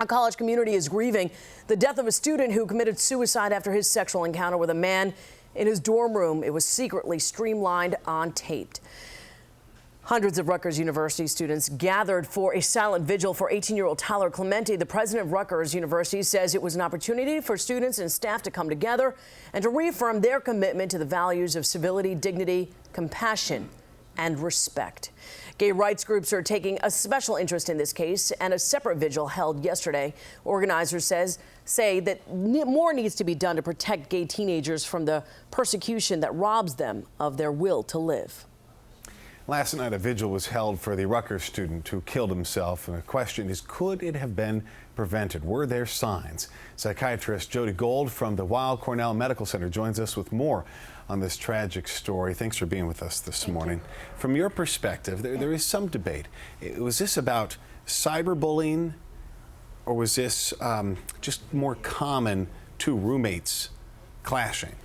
A college community is grieving the death of a student who committed suicide after his sexual encounter with a man in his dorm room. It was secretly streamlined on tape. Hundreds of Rutgers University students gathered for a silent vigil for 18-year-old Tyler Clementi. The president of Rutgers University says it was an opportunity for students and staff to come together and to reaffirm their commitment to the values of civility, dignity, compassion, and respect. Gay rights groups are taking a special interest in this case, and a separate vigil held yesterday. Organizers say that more needs to be done to protect gay teenagers from the persecution that robs them of their will to live. Last night, a vigil was held for the Rutgers student who killed himself. And the question is, could it have been prevented? Were there signs? Psychiatrist Jodi Gold from the Weill Corneill Medical Center joins us with more on this tragic story. Thanks for being with us this morning. From your perspective, there is some debate. Was this about cyberbullying, or was this just more common two roommates clashing?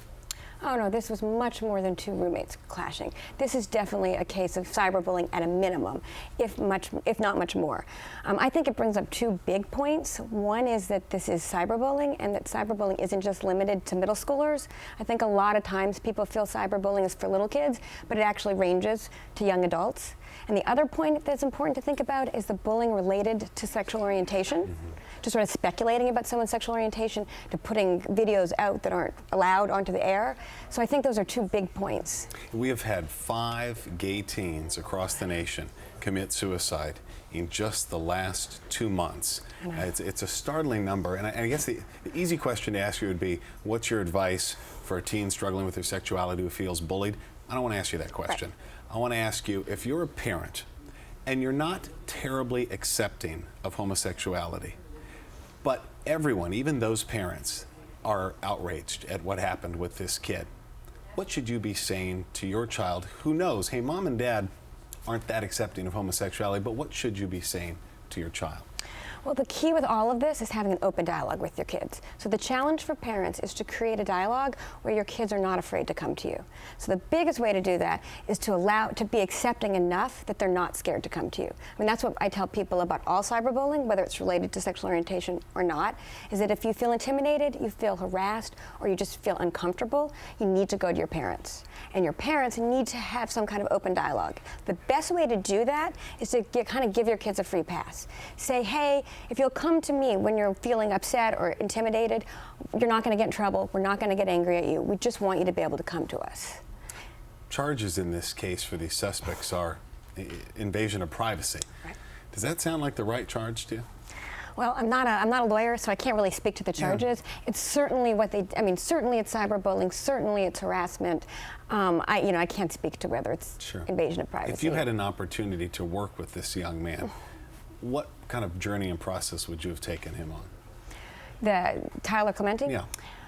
Oh no, this was much more than two roommates clashing. This is definitely a case of cyberbullying at a minimum, if not much more. I think it brings up two big points. One is that this is cyberbullying, and that cyberbullying isn't just limited to middle schoolers. I think a lot of times people feel cyberbullying is for little kids, but it actually ranges to young adults. And the other point that's important to think about is the bullying related to sexual orientation. To sort of speculating about someone's sexual orientation, to putting videos out that aren't allowed onto the air. So I think those are two big points. We have had 5 gay teens across the nation commit suicide in just the last 2 months. It's a startling number, and I guess the easy question to ask you would be, what's your advice for a teen struggling with their sexuality who feels bullied? I don't want to ask you that question. Right. I want to ask you, if you're a parent and you're not terribly accepting of homosexuality, but everyone, even those parents, are outraged at what happened with this kid, what should you be saying to your child who knows, hey, mom and dad aren't that accepting of homosexuality, but what should you be saying to your child? Well, the key with all of this is having an open dialogue with your kids. So the challenge for parents is to create a dialogue where your kids are not afraid to come to you. So the biggest way to do that is to be accepting enough that they're not scared to come to you. I mean, that's what I tell people about all cyberbullying, whether it's related to sexual orientation or not, is that if you feel intimidated, you feel harassed, or you just feel uncomfortable, you need to go to your parents. And your parents need to have some kind of open dialogue. The best way to do that is to kind of give your kids a free pass. Say, hey, if you'll come to me when you're feeling upset or intimidated, you're not going to get in trouble. We're not going to get angry at you. We just want you to be able to come to us. Charges in this case for these suspects are invasion of privacy. Right. Does that sound like the right charge to you? Well, I'm not a lawyer, so I can't really speak to the charges. Yeah. It's certainly certainly it's cyberbullying, certainly it's harassment. I can't speak to whether it's invasion of privacy. If you had an opportunity to work with this young man, what kind of journey and process would you have taken him on? The Tyler Clementi? Yeah.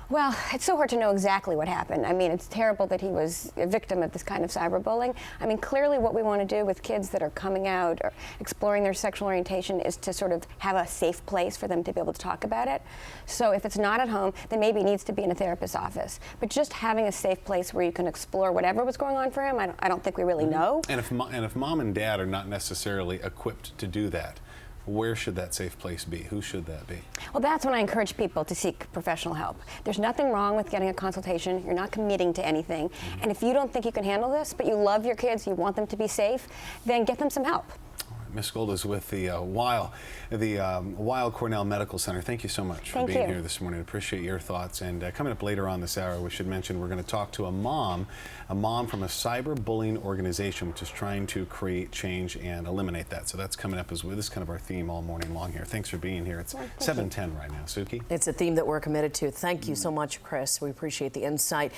Well, it's so hard to know exactly what happened. I mean, it's terrible that he was a victim of this kind of cyberbullying. I mean, clearly what we want to do with kids that are coming out or exploring their sexual orientation is to sort of have a safe place for them to be able to talk about it. So if it's not at home, then maybe it needs to be in a therapist's office. But just having a safe place where you can explore whatever was going on for him, I don't think we really know. And if mom and dad are not necessarily equipped to do that, where should that safe place be? Who should that be? Well, that's when I encourage people to seek professional help. There's nothing wrong with getting a consultation. You're not committing to anything. And if you don't think you can handle this, but you love your kids, you want them to be safe, then get them some help. Ms. Gold is with the Weill Corneill Medical Center. Thank you so much for being here this morning. Appreciate your thoughts. And coming up later on this hour, we should mention we're going to talk to a mom from a cyberbullying organization which is trying to create change and eliminate that. So that's coming up as well. This is kind of our theme all morning long here. Thanks for being here. It's 7:10 right now. Suki? It's a theme that we're committed to. Thank you so much, Chris. We appreciate the insight.